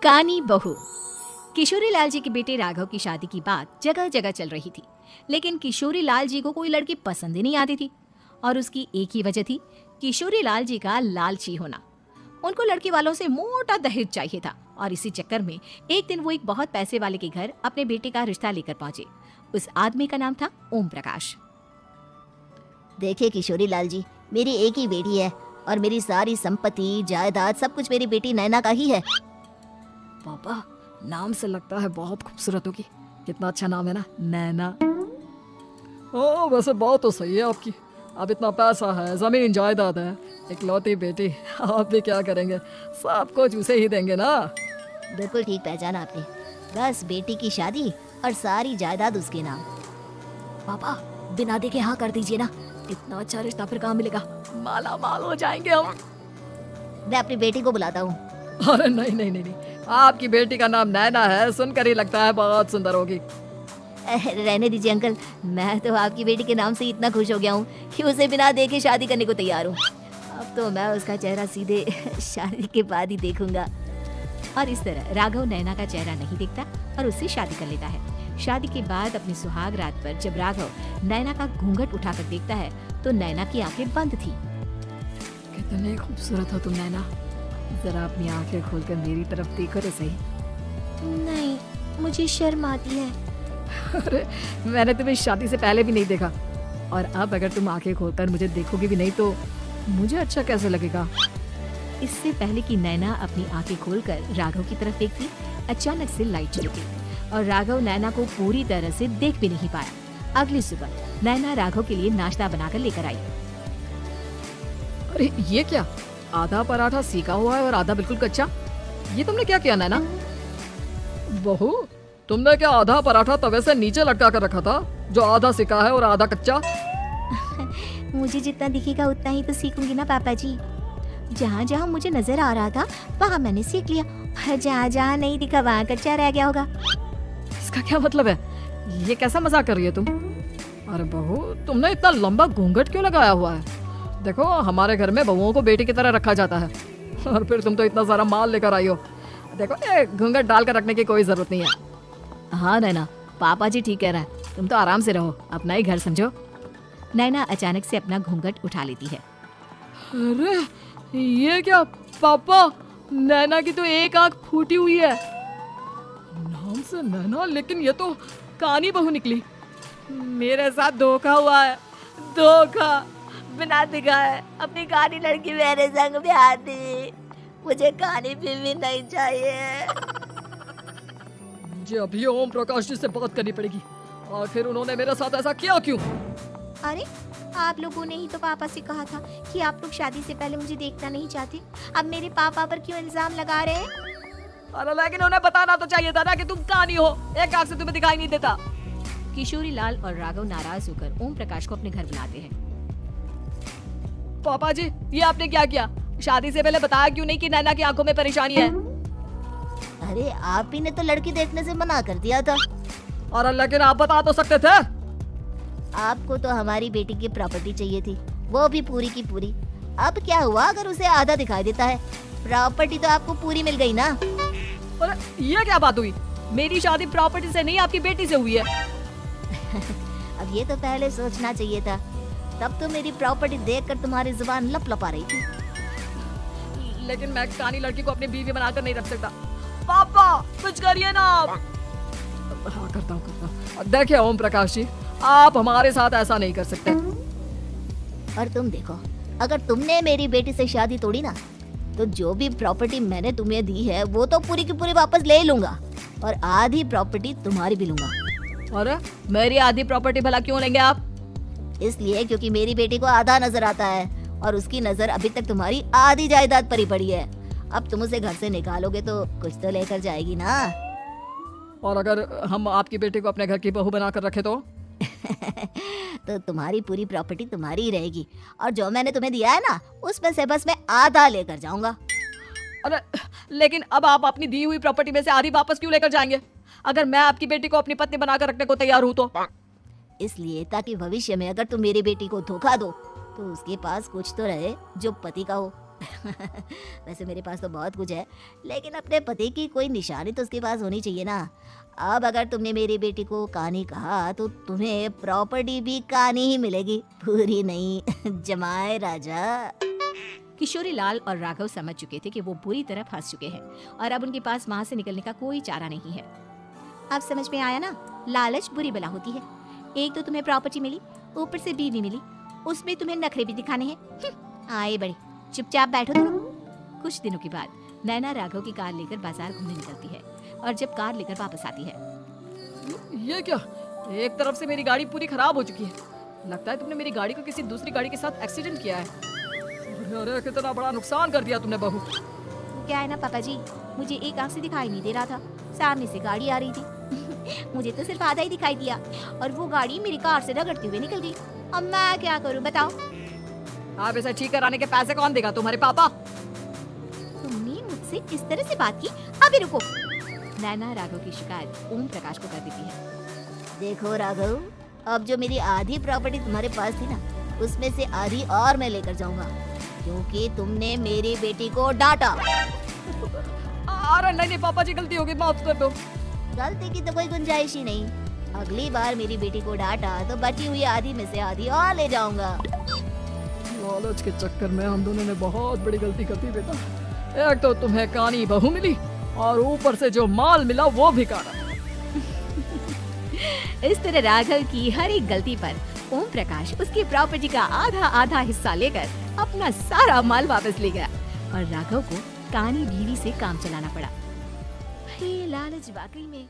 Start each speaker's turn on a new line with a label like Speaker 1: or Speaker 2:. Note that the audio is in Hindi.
Speaker 1: कानी बहू। किशोरी लाल जी के बेटे राघव की शादी की बात जगह जगह चल रही थी, लेकिन किशोरी लाल जी को कोई लड़की पसंद ही नहीं आती थी। और उसकी एक ही वजह थी, किशोरी लाल जी का लालची होना। उनको लड़की वालों से मोटा दहेज चाहिए था और इसी चक्कर में एक दिन वो एक बहुत पैसे वाले के घर अपने बेटे का रिश्ता लेकर पहुंचे। उस आदमी का नाम था ओम प्रकाश।
Speaker 2: देखिए किशोरी लाल जी, मेरी एक ही बेटी है और मेरी सारी संपत्ति जायदाद सब कुछ मेरी बेटी नैना का ही है।
Speaker 3: पापा, नाम से लगता है बहुत खूबसूरत होगी। कितना अच्छा नाम है ना, नैना। ओ वैसे बात तो सही है आपकी। अब इतना पैसा है, जमीन जायदाद है, इकलौती बेटी, आप भी क्या करेंगे? सब कुछ उसे ही देंगे ना।
Speaker 2: बिल्कुल ठीक पहचाना आपने। बस बेटी की शादी और सारी जायदाद उसके नाम।
Speaker 3: पापा, बिना देखे हाँ कर दीजिए ना। इतना अच्छा रिश्ता फिर कहाँ मिलेगा? माला माल हो जाएंगे हम।
Speaker 2: मैं अपनी बेटी को बुलाता हूँ।
Speaker 3: अरे नहीं नहीं नहीं नहीं, आपकी बेटी का नाम नैना है, सुनकर ही लगता है बहुत सुंदर होगी।
Speaker 2: रहने दीजिए अंकल, मैं तो आपकी बेटी के नाम से ही इतना खुश हो गया हूँ कि उसे बिना देखे शादी करने को तैयार हूँ। अब तो मैं उसका चेहरा सीधे शादी के बाद ही देखूंगा।
Speaker 1: और इस तरह राघव नैना का चेहरा नहीं देखता और उससे शादी कर लेता है। शादी के बाद अपनी सुहाग रात पर जब राघव नैना का घूंघट उठाकर देखता है तो नैना की आंखें बंद थी।
Speaker 3: कितनी खूबसूरत हो तुम नैना, जरा अपनी आंखें खोलकर मेरी तरफ देखो तो सही।
Speaker 2: नहीं, मुझे शर्म आती है।
Speaker 3: अरे मैंने तुम्हें शादी से पहले भी नहीं देखा, और अब अगर तुम आंखें खोलकर मुझे देखोगे भी नहीं तो मुझे अच्छा कैसे लगेगा?
Speaker 1: इससे पहले कि नैना अपनी आंखें खोलकर राघव की तरफ देखती, अचानक से लाइट चली गई और राघव नैना को पूरी तरह से देख भी नहीं पाया। अगली सुबह नैना राघव के लिए नाश्ता बनाकर लेकर आई।
Speaker 3: अरे ये क्या, आधा पराठा सीका हुआ है और आधा बिल्कुल कच्चा। ये तुमने क्या किया नैना? बहू, तुमने क्या आधा पराठा तवे से नीचे लटका कर रखा था, जो आधा सीका है और आधा कच्चा?
Speaker 2: मुझे जितना दिखेगा उतना ही तो सीखूंगी ना पापा जी। जहाँ जहाँ मुझे नजर आ रहा था वहाँ मैंने सीख लिया, और जहाँ जहाँ नहीं दिखा वहाँ कच्चा रह गया होगा।
Speaker 3: इसका क्या मतलब है? ये कैसा मजाक कर रही है तुम? अरे बहू, तुमने इतना लंबा घूंघट क्यों लगाया हुआ है? देखो, हमारे घर में बहुओं को बेटी की तरह रखा जाता है, और फिर तुम तो इतना सारा माल लेकर आई हो। देखो, ये घूंघट डाल कर रखने की कोई जरूरत नहीं है।
Speaker 1: हाँ नैना, पापा जी ठीक कह रहा है, तुम तो आराम से रहो, अपना ही घर समझो। नैना अचानक से अपना घूंघट उठा लेती है।
Speaker 3: अरे ये क्या पापा, नैना की तो एक आंख फूटी हुई है। नाम से नैना, लेकिन ये तो कानी बहू निकली। मेरे साथ धोखा हुआ है, धोखा।
Speaker 2: बिना दिखाए अपनी कानी लड़की मेरे संग ब्याह दी। मुझे कानी बीवी नहीं चाहिए।
Speaker 3: मुझे अभी ओम प्रकाश जी से बात करनी पड़ेगी। आखिर उन्होंने मेरे साथ ऐसा किया क्यों?
Speaker 2: अरे आप लोगों ने ही तो पापा से कहा था कि आप लोग शादी से पहले मुझे देखना नहीं चाहते। अब मेरे पापा पर क्यों इल्जाम लगा रहे हैं?
Speaker 3: अरे लेकिन उन्हें बताना तो चाहिए था ना कि तुम कानी हो, एक आंख से तुम्हें दिखाई नहीं देता।
Speaker 1: किशोरी लाल और राघव नाराज होकर ओम प्रकाश को अपने घर बुलाते हैं।
Speaker 3: पापा जी, ये आपने क्या किया? शादी से पहले बताया क्यों नहीं कि नैना की आंखों में परेशानी है?
Speaker 2: अरे आप ही ने तो लड़की देखने से मना कर दिया था।
Speaker 3: और लेकिन आप बता तो सकते थे।
Speaker 2: आपको तो हमारी बेटी की प्रॉपर्टी चाहिए थी, वो भी पूरी की पूरी। अब क्या हुआ अगर उसे आधा दिखाई देता है? प्रॉपर्टी तो आपको पूरी मिल गई ना।
Speaker 3: अरे ये क्या बात हुई? मेरी शादी प्रॉपर्टी से नहीं, आपकी बेटी से हुई है।
Speaker 2: अब ये तो पहले सोचना चाहिए था, तब तो मेरी प्रॉपर्टी देखकर तुम्हारी जुबान लपलपा रही थी।
Speaker 3: लेकिन मैं कानी लड़की को अपनी बीवी बनाकर नहीं रख सकता। पापा कुछ करिए ना आप। हाँ करता हूँ। देखिए ओम प्रकाश जी, आप हमारे साथ ऐसा नहीं कर सकते।
Speaker 2: और तुम देखो, अगर तुमने मेरी बेटी से शादी तोड़ी ना, तो जो भी प्रॉपर्टी मैंने तुम्हें दी है वो तो पूरी की पूरी वापस ले लूंगा, और आधी प्रॉपर्टी तुम्हारी भी लूंगा।
Speaker 3: अरे मेरी आधी प्रॉपर्टी भला क्यों लेंगे आप?
Speaker 2: इसलिए क्योंकि मेरी बेटी को आधा नजर आता है और उसकी नजर अभी तक तुम्हारी आधी जायदाद पर ही पड़ी है। अब तुम उसे घर से निकालोगे तो कुछ तो लेकर जाएगी ना।
Speaker 3: और अगर हम आपकी बेटी को अपने घर की बहू बनाकर रखे तो?
Speaker 2: तो तुम्हारी पूरी प्रॉपर्टी तुम्हारी ही रहेगी, और जो मैंने तुम्हें दिया है ना, उसमें से बस मैं आधा लेकर जाऊंगा।
Speaker 3: अरे लेकिन अब आप अपनी दी हुई प्रॉपर्टी में से आधी वापस क्यों लेकर जाएंगे? अगर मैं आपकी बेटी को अपनी पत्नी बनाकर रखने को तैयार हूँ तो?
Speaker 2: इसलिए ताकि भविष्य में अगर तुम मेरी बेटी को धोखा दो तो उसके पास कुछ तो रहे जो पति का हो, वैसे मेरे पास तो बहुत कुछ है, लेकिन अपने पति की कोई निशानी तो उसके पास होनी चाहिए ना। अब अगर तुमने मेरी बेटी को कानी कहा तो तुम्हें प्रॉपर्टी भी कानी ही मिलेगी, पूरी नहीं। जमाए राजा।
Speaker 1: किशोरी लाल और राघव समझ चुके थे कि वो बुरी तरह फंस चुके हैं और अब उनके पास वहाँ से निकलने का कोई चारा नहीं है। अब समझ में आया ना, लालच बुरी बला होती है। एक तो तुम्हें प्रॉपर्टी मिली, ऊपर से बीवी मिली, उसमें तुम्हें नखरे भी दिखाने हैं। आए बड़े, चुपचाप बैठो तुम। कुछ दिनों के बाद नैना राघव की कार लेकर बाजार घूमने निकलती है और जब कार लेकर वापस आती है,
Speaker 3: ये क्या, एक तरफ से मेरी गाड़ी पूरी खराब हो चुकी है। लगता है तुमने मेरी गाड़ी को किसी दूसरी गाड़ी के साथ एक्सीडेंट किया है। अरे कितना बड़ा नुकसान कर दिया तुमने बहू।
Speaker 1: क्या है ना पापा जी, मुझे एक आंख से दिखाई नहीं दे रहा था, सामने से गाड़ी आ रही थी। मुझे तो सिर्फ आधा ही दिखाई दिया और वो गाड़ी मेरी कार से रगड़ते हुए निकल गई। अब मैं क्या करूं बताओ?
Speaker 3: आप इसे ठीक कराने के पैसे कौन देगा, तुम्हारे पापा?
Speaker 1: तुमने मुझसे इस तरह से बात की? अभी रुको। नैना राघव की शिकायत ओम प्रकाश को कर देती है।
Speaker 2: देखो राघव, अब जो मेरी आधी प्रॉपर्टी तुम्हारे पास थी ना, उसमें से आधी और मैं लेकर जाऊंगा, क्योंकि तुमने मेरी बेटी को डांटा।
Speaker 3: अरे नहीं पापा जी, गलती हो गई, माफ कर दो।
Speaker 2: गलती की तो कोई गुंजाइश ही नहीं। अगली बार मेरी बेटी को डांटा तो बची हुई आधी में से आधी और ले जाऊंगा।
Speaker 3: लालच के चक्कर में हम दोनों ने बहुत बड़ी गलती कर दी बेटा। एक तो तुम्हें कानी बहू मिली और ऊपर से जो माल मिला वो भी काना।
Speaker 1: इस तरह राघव की हर एक गलती पर ओम प्रकाश उसकी प्रॉपर्टी का आधा आधा हिस्सा लेकर अपना सारा माल वापस ले गया और राघव को कानी बीवी से काम चलाना पड़ा। ये लालच वाकई में